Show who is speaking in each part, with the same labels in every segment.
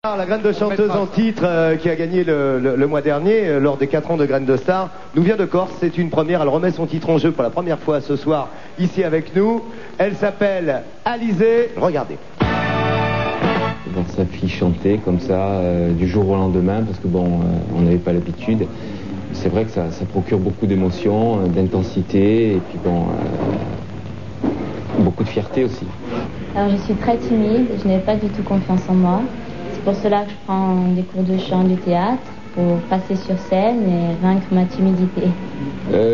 Speaker 1: La graine de chanteuse en titre qui a gagné le mois dernier lors des 4 ans de Graine de Star nous vient de Corse, c'est une première, elle remet son titre en jeu pour la première fois ce soir ici avec nous. Elle s'appelle Alizée, regardez.
Speaker 2: Voir sa fille chanter comme ça du jour au lendemain, parce que bon, on n'avait pas l'habitude. C'est vrai que ça procure beaucoup d'émotions, d'intensité et puis bon, beaucoup de fierté aussi.
Speaker 3: Alors je suis très timide, je n'ai pas du tout confiance en moi. C'est pour cela que je prends des cours de chant du théâtre pour passer sur scène et vaincre ma timidité.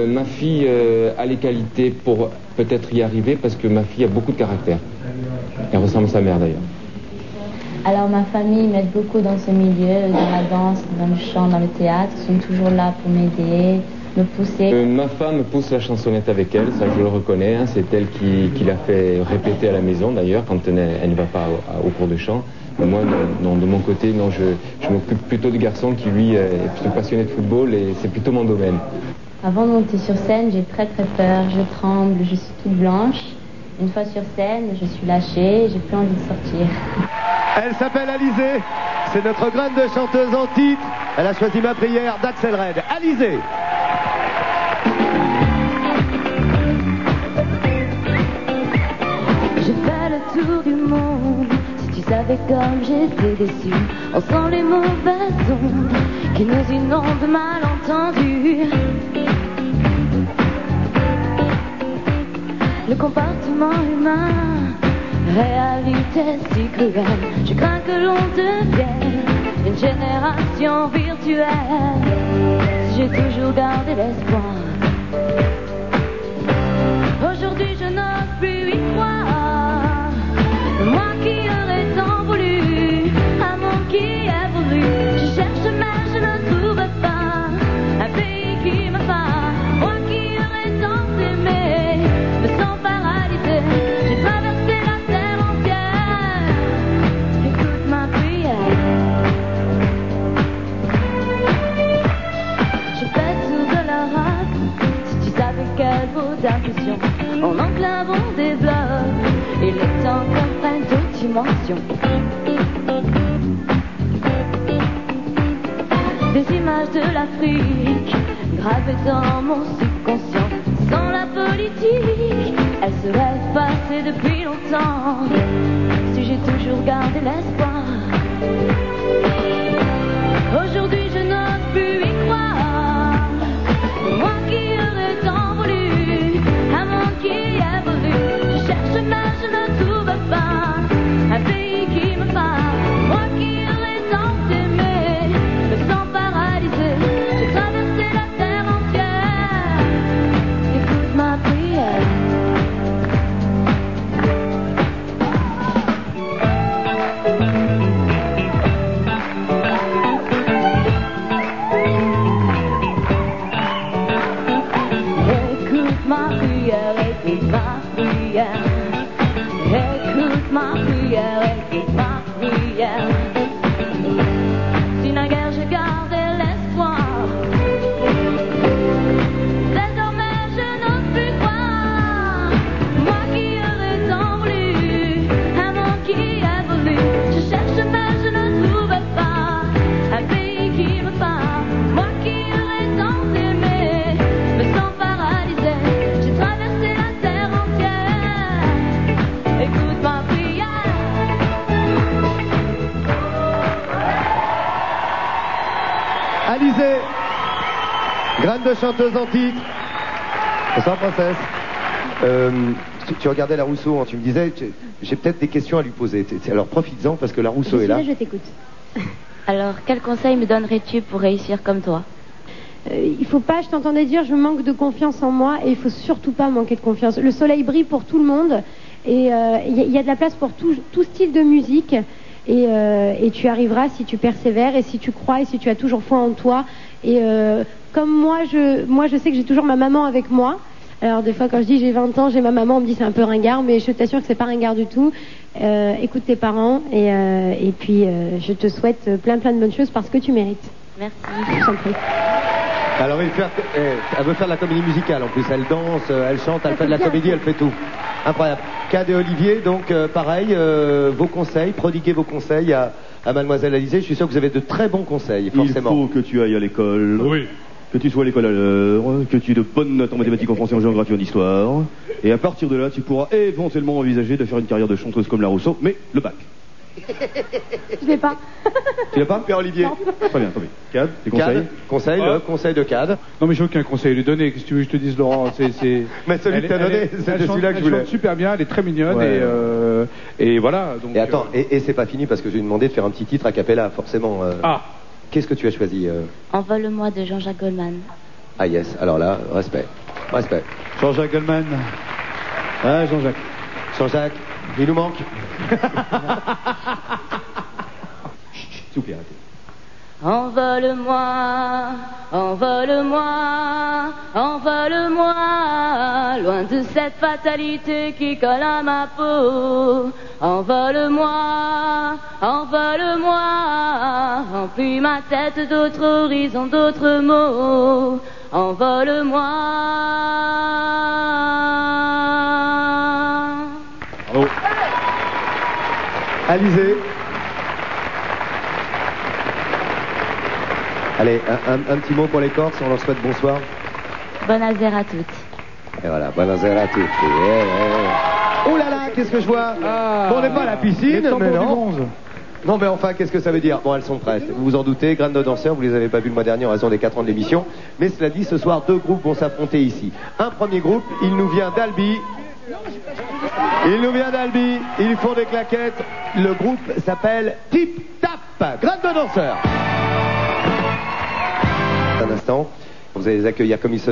Speaker 2: Ma fille a les qualités pour peut-être y arriver parce que ma fille a beaucoup de caractère. Elle ressemble à sa mère d'ailleurs.
Speaker 3: Alors ma famille m'aide beaucoup dans ce milieu, dans la danse, dans le chant, dans le théâtre. Ils sont toujours là pour m'aider, me pousser.
Speaker 2: Ma femme pousse la chansonnette avec elle, ça je le reconnais. Hein. C'est elle qui l'a fait répéter à la maison d'ailleurs quand elle ne va pas au cours de chant. Mais moi, non, de mon côté, non, je m'occupe plutôt du garçon qui lui est plutôt passionné de football et c'est plutôt mon domaine.
Speaker 3: Avant de monter sur scène, j'ai très peur, je tremble, je suis toute blanche. Une fois sur scène, je suis lâchée, j'ai plus envie de sortir.
Speaker 1: Elle s'appelle Alizée, c'est notre grande chanteuse en titre. Elle a choisi Ma prière d'Axel Red. Alizée.
Speaker 4: Je fais le tour du monde. Si tu savais comme j'étais déçue, on sent les mauvaises ondes qui nous inondent de malentendus. Le comportement humain, réalité si cruelle. Je crains que l'on devienne une génération virtuelle. J'ai toujours gardé l'espoir. Aujourd'hui je n'ose plus y croire. Moi qui aurais tant voulu un monde qui évolue. Je cherche mais je ne trouve pas un pays qui me parle. Moi qui aurais tant aimé me sens paralysée. J'ai traversé la terre entière. Écoute ma prière. Je fais tout de l'Europe. Si tu savais quelle vaut d'impulsion. En enclavant des blocs et les temps comprennent d'autres dimensions. Des images de l'Afrique gravées dans mon subconscient. Sans la politique, elle serait effacée depuis longtemps. Si j'ai toujours gardé l'espoir. Aujourd'hui je n'ose plus y croire. Moi qui aurais tant voulu un monde qui évolue. Je cherche mais je ne trouve pas un pays qui me parle. Moi qui aurais tant aimé me sens paralysée. J'ai traversé la terre entière. Écoute ma prière. Écoute ma prière, écoute ma prière. Écoute ma prière, écoute ma prière. Si naguère je gardais l'espoir, désormais je n'ose plus croire. Moi qui aurais tant voulu un monde qui évolue. Je cherche mais je ne trouve pas un pays qui me parle. Moi qui aurais tant aimé me sens paralysée. J'ai traversé la terre entière. Écoute ma prière.
Speaker 1: Alizée, grande de chanteuse en titre. Bonsoir princesse. Tu regardais la Rousseau, hein, tu me disais, j'ai peut-être des questions à lui poser. Alors profites-en parce que la Rousseau est là.
Speaker 3: Je t'écoute. Alors, quel conseil me donnerais-tu pour réussir comme toi?
Speaker 5: Il faut pas, je t'entendais dire, je manque de confiance en moi et il faut surtout pas manquer de confiance. Le soleil brille pour tout le monde et il y a de la place pour tout style de musique et tu arriveras si tu persévères et si tu crois et si tu as toujours foi en toi. Et comme moi je sais que j'ai toujours ma maman avec moi. Alors des fois quand je dis j'ai 20 ans, j'ai ma maman, on me dit c'est un peu ringard, mais je t'assure que c'est pas ringard du tout. Écoute tes parents et puis je te souhaite plein de bonnes choses parce que tu mérites.
Speaker 3: Merci.
Speaker 5: Je t'en prie.
Speaker 1: Alors elle veut faire de la comédie musicale en plus, elle danse, elle chante, elle fait de la comédie, elle fait tout. Incroyable. Cad et Olivier, donc pareil, vos conseils, prodiguez vos conseils à Mademoiselle Alizée. Je suis sûr que vous avez de très bons conseils, forcément.
Speaker 6: Il faut que tu ailles à l'école.
Speaker 7: Oui.
Speaker 6: Que tu sois à l'école à l'heure, que tu aies de bonnes notes en mathématiques, en français, en géographie, en histoire. Et à partir de là, tu pourras éventuellement envisager de faire une carrière de chanteuse comme la Rousseau, mais le bac.
Speaker 5: Je l'ai pas.
Speaker 6: Tu l'as pas,
Speaker 1: Pierre-Olivier?
Speaker 6: Très bien, tant pis. Cad, tes conseils?
Speaker 1: Conseil, le conseil de Cad.
Speaker 7: Non mais j'ai aucun conseil à lui donner, qu'est-ce que tu veux que je te dise Laurent?
Speaker 1: Mais celui que t'as donné, c'était celui-là que je voulais.
Speaker 7: Elle chante super bien, elle est très mignonne
Speaker 1: Ouais.
Speaker 7: et voilà. Donc,
Speaker 1: Et attends, et c'est pas fini parce que je lui ai demandé de faire un petit titre a cappella, forcément.
Speaker 7: Ah.
Speaker 1: Qu'est-ce que tu as choisi
Speaker 3: Envole-moi de Jean-Jacques Goldman.
Speaker 1: Ah yes, alors là, respect. Respect.
Speaker 6: Jean-Jacques Goldman. Ah, Jean-Jacques.
Speaker 1: Jean-Jacques, il nous manque.
Speaker 6: S'il vous plaît, arrêtez.
Speaker 4: Envole-moi, envole-moi, envole-moi, loin de cette fatalité qui colle à ma peau. Envole-moi, envole-moi, remplis ma tête d'autres horizons, d'autres mots. Envole-moi.
Speaker 6: Bravo.
Speaker 1: Alizée. Allez, un petit mot pour les Corses, on leur souhaite bonsoir.
Speaker 3: Bonne azère à toutes.
Speaker 1: Et voilà, bonne azère à tous. Oh là là, qu'est-ce que je vois Bon, on n'est pas à la piscine, mais non. Non, mais enfin, qu'est-ce que ça veut dire? Bon, elles sont prêtes. Vous vous en doutez, Graines de danseurs, vous les avez pas vues le mois dernier en raison des 4 ans de l'émission. Mais cela dit, ce soir, 2 groupes vont s'affronter ici. Un premier groupe, il nous vient d'Albi. Il nous vient d'Albi. Ils font des claquettes. Le groupe s'appelle Tip Tap. Graines de danseurs. Un instant, vous allez les accueillir comme ils se